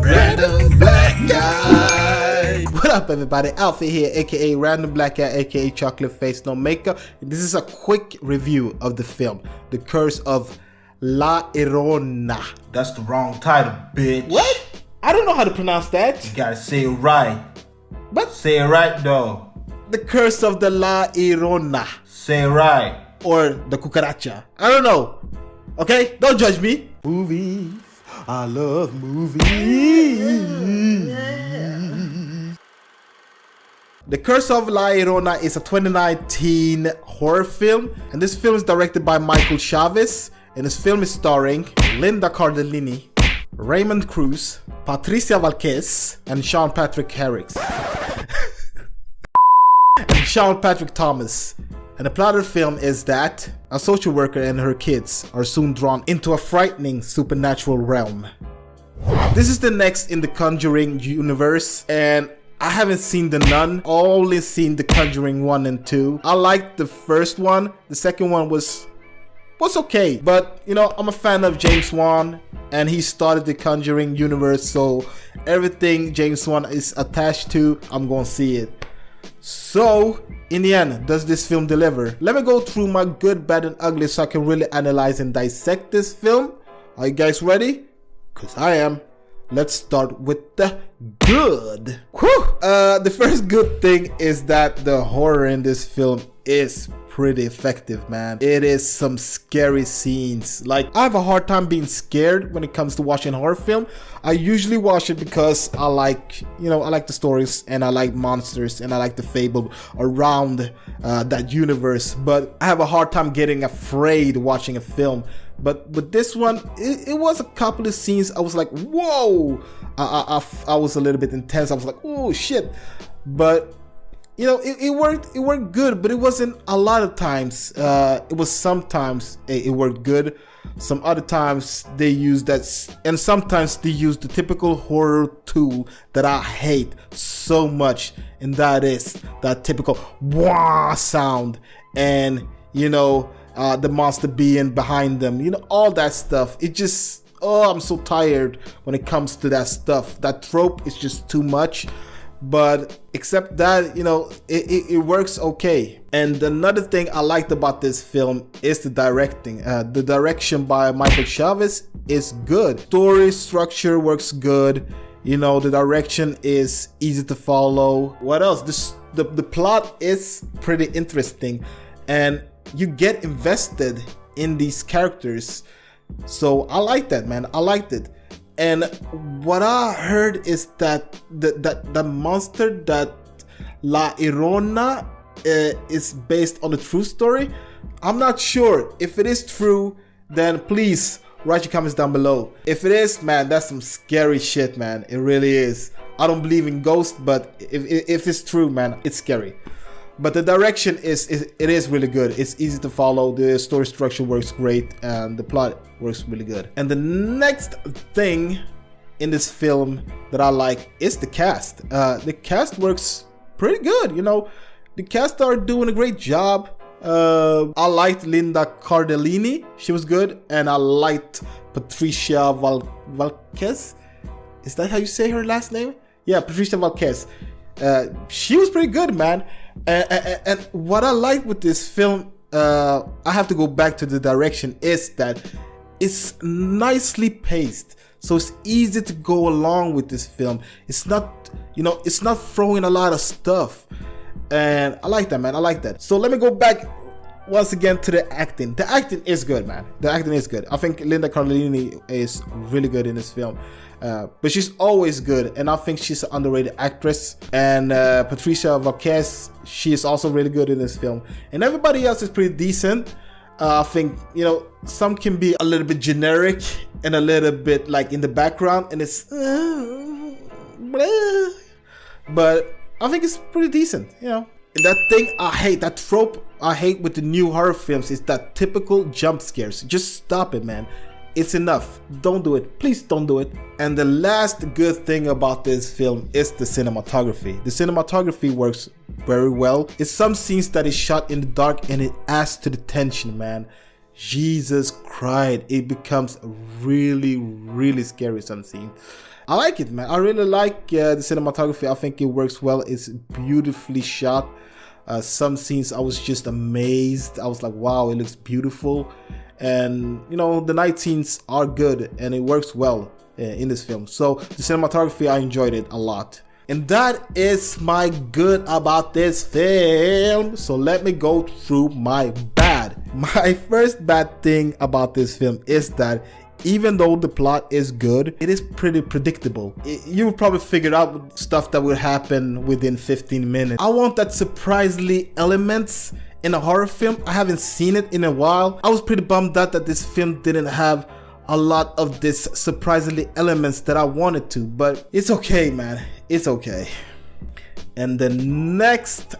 Random Black Guy. What up, everybody? Alpha here, aka Random Black Guy, aka Chocolate Face No Makeup. This is a quick review of the film, The Curse of La Llorona. That's the wrong title, bitch. What? I don't know how to pronounce that. You gotta say it right. But say it right, though. The Curse of the La Llorona. Say it right. Or the cucaracha. I don't know. Okay? Don't judge me. Movies. I love movies. The Curse of La Llorona is a 2019 horror film, and this film is directed by Michael Chaves, and this film is starring Linda Cardellini, Raymond Cruz, Patricia Velásquez, and Sean Patrick Harris. And Sean Patrick Thomas. And the plot of the film is that a social worker and her kids are soon drawn into a frightening supernatural realm. This is the next in the Conjuring universe, and I haven't seen The Nun, only seen The Conjuring 1 and 2. I liked the first one, the second one was okay, but you know, I'm a fan of James Wan, and he started the Conjuring universe, so everything James Wan is attached to, I'm gonna see it. So, in the end, does this film deliver? Let me go through my good, bad, and ugly so I can really analyze and dissect this film. Are you guys ready? Because I am. Let's start with the good. Whew! The first good thing is that the horror in this film is pretty effective, man. It is some scary scenes. Like, I have a hard time being scared when it comes to watching horror film. I usually watch it because I like, you know, I like the stories and I like monsters and I like the fable around that universe. But I have a hard time getting afraid watching a film. But with this one, it was a couple of scenes I was like, whoa! I was a little bit intense. I was like, oh shit! But you know, it worked good, but it wasn't a lot of times. It was sometimes it worked good. Some other times they used that, and sometimes they used the typical horror tool that I hate so much, and that is that typical wah sound, and you know, the monster being behind them, you know, all that stuff. It just, oh, I'm so tired when it comes to that stuff. That trope is just too much. But except that, you know, it works okay. And another thing I liked about this film is the directing. The direction by Michael Chaves is good. Story structure works good. You know, the direction is easy to follow. What else? The plot is pretty interesting, and you get invested in these characters. So I like that, man. I liked it. And what I heard is that the monster, that La Llorona, is based on a true story. I'm not sure. If it is true, then please write your comments down below. If it is, man, that's some scary shit, man. It really is. I don't believe in ghosts, but if it's true, man, it's scary. But the direction is really good. It's easy to follow. The story structure works great, and the plot works really good. And the next thing in this film that I like is the cast. The cast works pretty good. You know, the cast are doing a great job. I liked Linda Cardellini. She was good, and I liked Patricia Velásquez. Is that how you say her last name? Yeah, Patricia Velásquez. She was pretty good, man. And what I like with this film, I have to go back to the direction, is that it's nicely paced, so it's easy to go along with this film. It's not, you know, it's not throwing a lot of stuff, and I like that, man. I like that. So let me go back once again to the acting. The acting is good, man. The acting is good. I think Linda Cardellini is really good in this film. But she's always good, and I think she's an underrated actress. And Patricia Velásquez, she is also really good in this film. And everybody else is pretty decent. I think, you know, some can be a little bit generic and a little bit like in the background, and it's but I think it's pretty decent, you know. And that thing I hate, that trope I hate with the new horror films, is that typical jump scares. Just stop it, man. It's enough. Don't do it. Please don't do it. And the last good thing about this film is the cinematography. The cinematography works very well. It's some scenes that is shot in the dark, and it adds to the tension, man. Jesus Christ, it becomes really scary some scene. I like it, man. I really like the cinematography. I think it works well. It's beautifully shot. Some scenes I was just amazed. I was like, wow, it looks beautiful. And you know, the night scenes are good and it works well in this film. So the cinematography, I enjoyed it a lot. And that is my good about this film. So let me go through my bad. My first bad thing about this film is that even though the plot is good, it is pretty predictable. You probably figured out stuff that would happen within 15 minutes. I want that surprisingly elements in a horror film. I haven't seen it in a while. I was pretty bummed out that this film didn't have a lot of this surprisingly elements that I wanted to, but it's okay, man. It's okay. And the next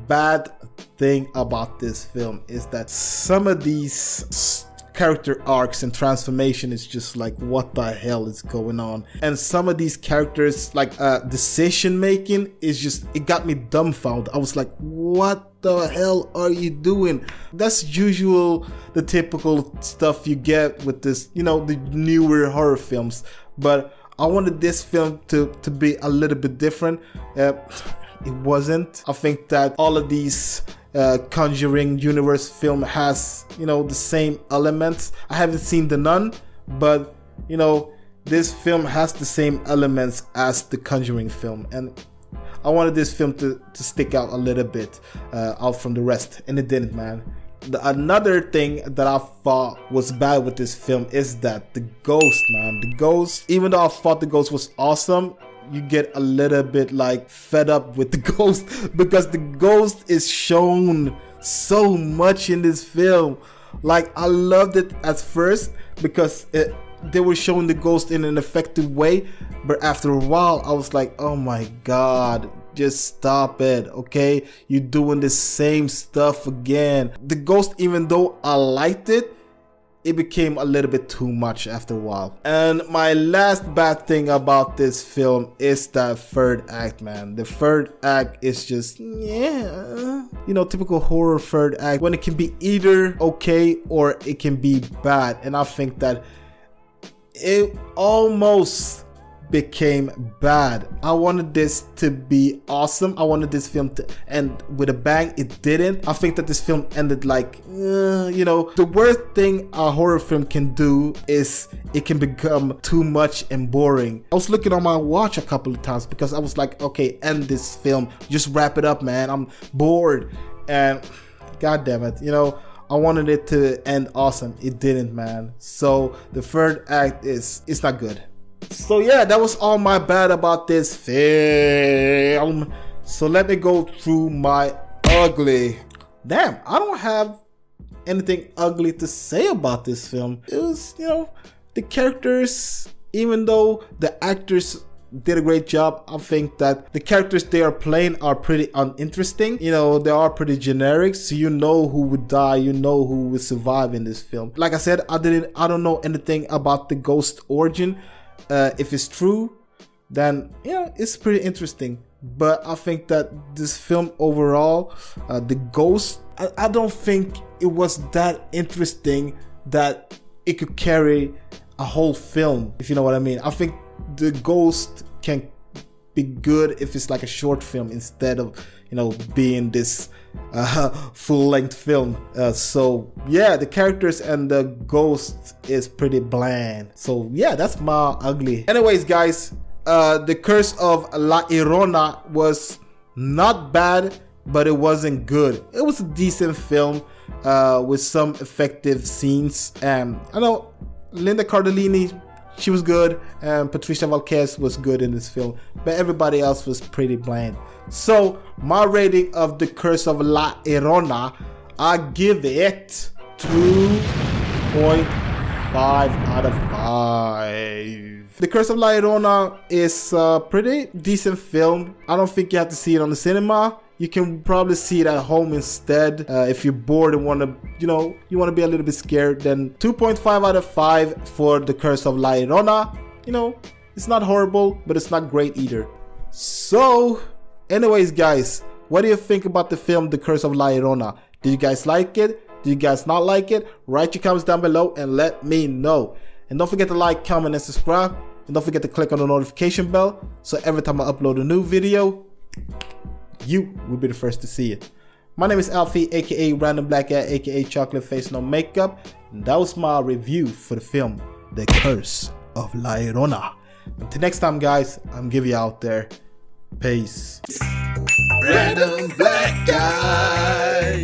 bad thing about this film is that some of these character arcs and transformation is just like, what the hell is going on? And some of these characters, like decision making, is just, it got me dumbfounded. I was like, what the hell are you doing? That's the typical stuff you get with this, you know, the newer horror films. But I wanted this film to be a little bit different. It wasn't. I think that all of these Conjuring universe film has, you know, the same elements. I haven't seen The Nun, but you know, this film has the same elements as the Conjuring film, and I wanted this film to stick out a little bit out from the rest, and it didn't, man. Another thing that I thought was bad with this film is that the ghost, man. The ghost, even though I thought the ghost was awesome, you get a little bit like fed up with the ghost because the ghost is shown so much in this film. Like, I loved it at first because they were showing the ghost in an effective way, but after a while I was like, oh my god, just stop it, okay? You're doing the same stuff again. The ghost, even though I liked it, it became a little bit too much after a while. And my last bad thing about this film is that third act, man. The third act is just, yeah, you know, typical horror third act, when it can be either okay or it can be bad. And I think that it almost became bad. I wanted this to be awesome. I wanted this film to end with a bang. It didn't. I think that this film ended like, you know, the worst thing a horror film can do is it can become too much and boring. I was looking on my watch a couple of times because I was like, okay, end this film, just wrap it up, man. I'm bored. And god damn it, you know, I wanted it to end awesome. It didn't, man. So the third act it's not good. So yeah, that was all my bad about this film. So let me go through my ugly. Damn, I don't have anything ugly to say about this film. It was, you know, the characters, even though the actors did a great job, I think that the characters they are playing are pretty uninteresting. You know, they are pretty generic, so you know who would die, you know who would survive in this film. Like I said, I don't know anything about the ghost origin. If it's true, then yeah, it's pretty interesting. But I think that this film overall, the ghost, I don't think it was that interesting that it could carry a whole film, if you know what I mean. I think the ghost can be good if it's like a short film instead of, you know, being this full-length film. So yeah, the characters and the ghost is pretty bland. So yeah, that's my ugly. Anyways, guys, the Curse of La Llorona was not bad, but it wasn't good. It was a decent film with some effective scenes. And I know Linda Cardellini, she was good, and Patricia Velásquez was good in this film, but everybody else was pretty bland. So my rating of the Curse of La Llorona, I give it 2.5 out of 5. The Curse of La Llorona is a pretty decent film. I don't think you have to see it on the cinema. You can probably see it at home instead. If you're bored and want to, you know, you want to be a little bit scared, then 2.5 out of 5 for the Curse of La Llorona. You know, it's not horrible, but it's not great either. So anyways, guys, what do you think about the film The Curse of La Llorona? Did you guys like it? Do you guys not like it? Write your comments down below and let me know. And don't forget to like, comment, and subscribe. And don't forget to click on the notification bell so every time I upload a new video, you will be the first to see it. My name is Alfie, aka Random Black Guy, aka Chocolate Face No Makeup. And that was my review for the film The Curse of La Llorona. Until next time, guys, I'm giving you out there. Peace. Random Black Guy.